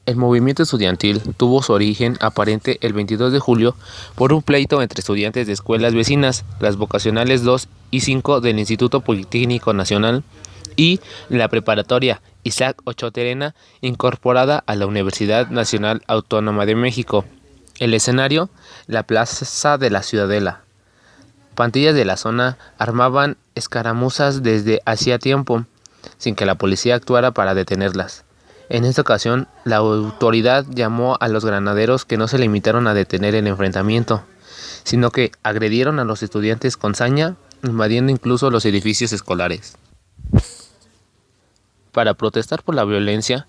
El movimiento estudiantil tuvo su origen aparente el 22 de julio por un pleito entre estudiantes de escuelas vecinas, las vocacionales 2 y 5 del Instituto Politécnico Nacional y la preparatoria Isaac Ochoa Terena, incorporada a la Universidad Nacional Autónoma de México. El escenario, la Plaza de la Ciudadela. Pandillas de la zona armaban escaramuzas desde hacía tiempo, sin que la policía actuara para detenerlas. En esta ocasión, la autoridad llamó a los granaderos, que no se limitaron a detener el enfrentamiento, sino que agredieron a los estudiantes con saña, invadiendo incluso los edificios escolares. Para protestar por la violencia,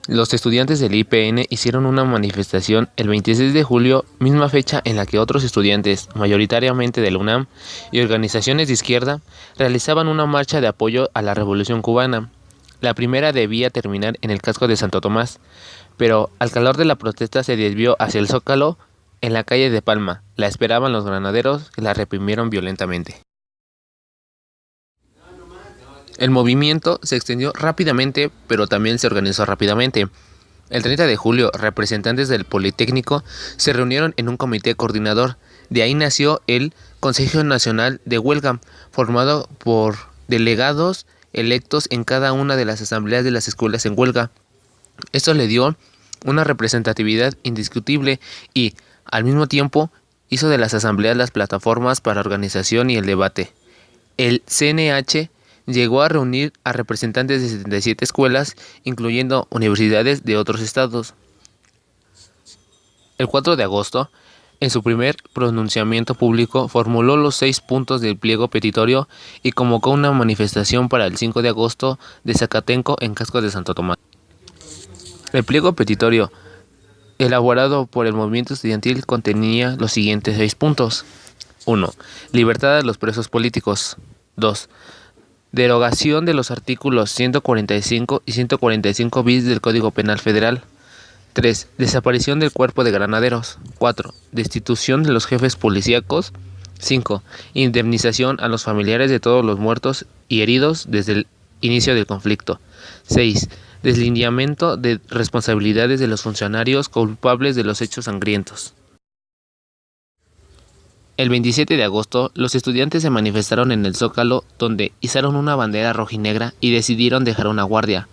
los estudiantes del IPN hicieron una manifestación el 26 de julio, misma fecha en la que otros estudiantes, mayoritariamente de la UNAM y organizaciones de izquierda, realizaban una marcha de apoyo a la Revolución Cubana. La primera debía terminar en el casco de Santo Tomás, pero al calor de la protesta se desvió hacia el Zócalo, en la calle de Palma. La esperaban los granaderos, que la reprimieron violentamente. El movimiento se extendió rápidamente, pero también se organizó rápidamente. El 30 de julio, representantes del Politécnico se reunieron en un comité coordinador. De ahí nació el Consejo Nacional de Huelga, formado por delegados electos en cada una de las asambleas de las escuelas en huelga. Esto le dio una representatividad indiscutible y, al mismo tiempo, hizo de las asambleas las plataformas para organización y el debate. El CNH llegó a reunir a representantes de 77 escuelas, incluyendo universidades de otros estados. El 4 de agosto, en su primer pronunciamiento público, formuló los 6 puntos del pliego petitorio y convocó una manifestación para el 5 de agosto de Zacatenco en Casco de Santo Tomás. El pliego petitorio, elaborado por el movimiento estudiantil, contenía los siguientes 6 puntos. 1. Libertad a los presos políticos. 2. Derogación de los artículos 145 y 145 bis del Código Penal Federal. 3. Desaparición del cuerpo de granaderos. 4. Destitución de los jefes policíacos. 5. Indemnización a los familiares de todos los muertos y heridos desde el inicio del conflicto. 6. Deslineamiento de responsabilidades de los funcionarios culpables de los hechos sangrientos. El 27 de agosto, los estudiantes se manifestaron en el Zócalo, donde izaron una bandera rojinegra y decidieron dejar una guardia.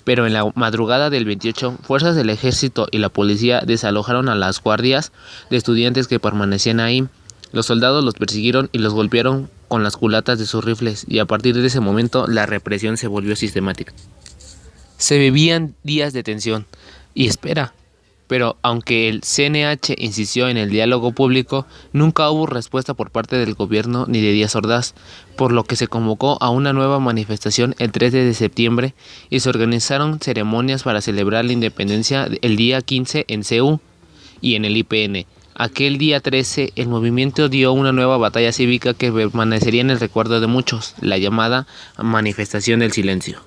Pero en la madrugada del 28, fuerzas del ejército y la policía desalojaron a las guardias de estudiantes que permanecían ahí. Los soldados los persiguieron y los golpearon con las culatas de sus rifles, y a partir de ese momento la represión se volvió sistemática. Se vivían días de tensión y espera, pero aunque el CNH insistió en el diálogo público, nunca hubo respuesta por parte del gobierno ni de Díaz Ordaz, por lo que se convocó a una nueva manifestación el 13 de septiembre y se organizaron ceremonias para celebrar la independencia el día 15 en CU y en el IPN. Aquel día 13, el movimiento dio una nueva batalla cívica que permanecería en el recuerdo de muchos, la llamada Manifestación del Silencio.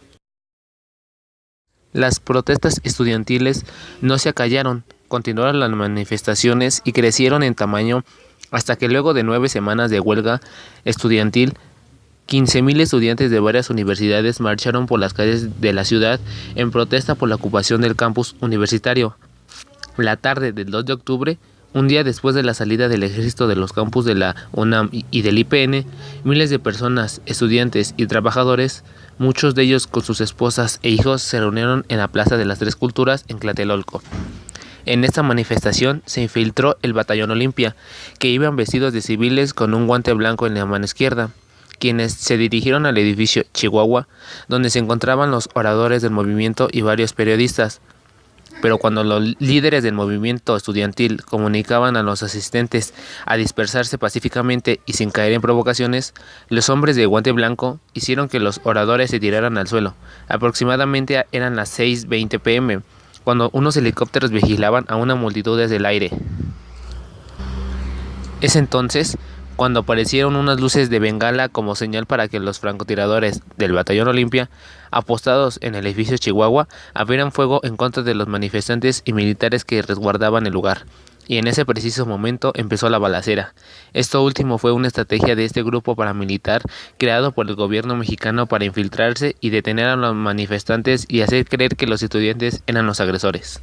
Las protestas estudiantiles no se acallaron, continuaron las manifestaciones y crecieron en tamaño hasta que luego de 9 semanas de huelga estudiantil, 15,000 estudiantes de varias universidades marcharon por las calles de la ciudad en protesta por la ocupación del campus universitario. La tarde del 2 de octubre, un día después de la salida del ejército de los campus de la UNAM y del IPN, miles de personas, estudiantes y trabajadores, muchos de ellos con sus esposas e hijos, se reunieron en la Plaza de las Tres Culturas en Tlatelolco. En esta manifestación se infiltró el Batallón Olimpia, que iban vestidos de civiles con un guante blanco en la mano izquierda, quienes se dirigieron al edificio Chihuahua, donde se encontraban los oradores del movimiento y varios periodistas. Pero cuando los líderes del movimiento estudiantil comunicaban a los asistentes a dispersarse pacíficamente y sin caer en provocaciones, los hombres de guante blanco hicieron que los oradores se tiraran al suelo. Aproximadamente eran las 6:20 p.m., cuando unos helicópteros vigilaban a una multitud desde el aire. Es entonces cuando aparecieron unas luces de bengala como señal para que los francotiradores del Batallón Olimpia, apostados en el edificio Chihuahua, abrieran fuego en contra de los manifestantes y militares que resguardaban el lugar. y en ese preciso momento empezó la balacera. Esto último fue una estrategia de este grupo paramilitar creado por el gobierno mexicano para infiltrarse y detener a los manifestantes y hacer creer que los estudiantes eran los agresores.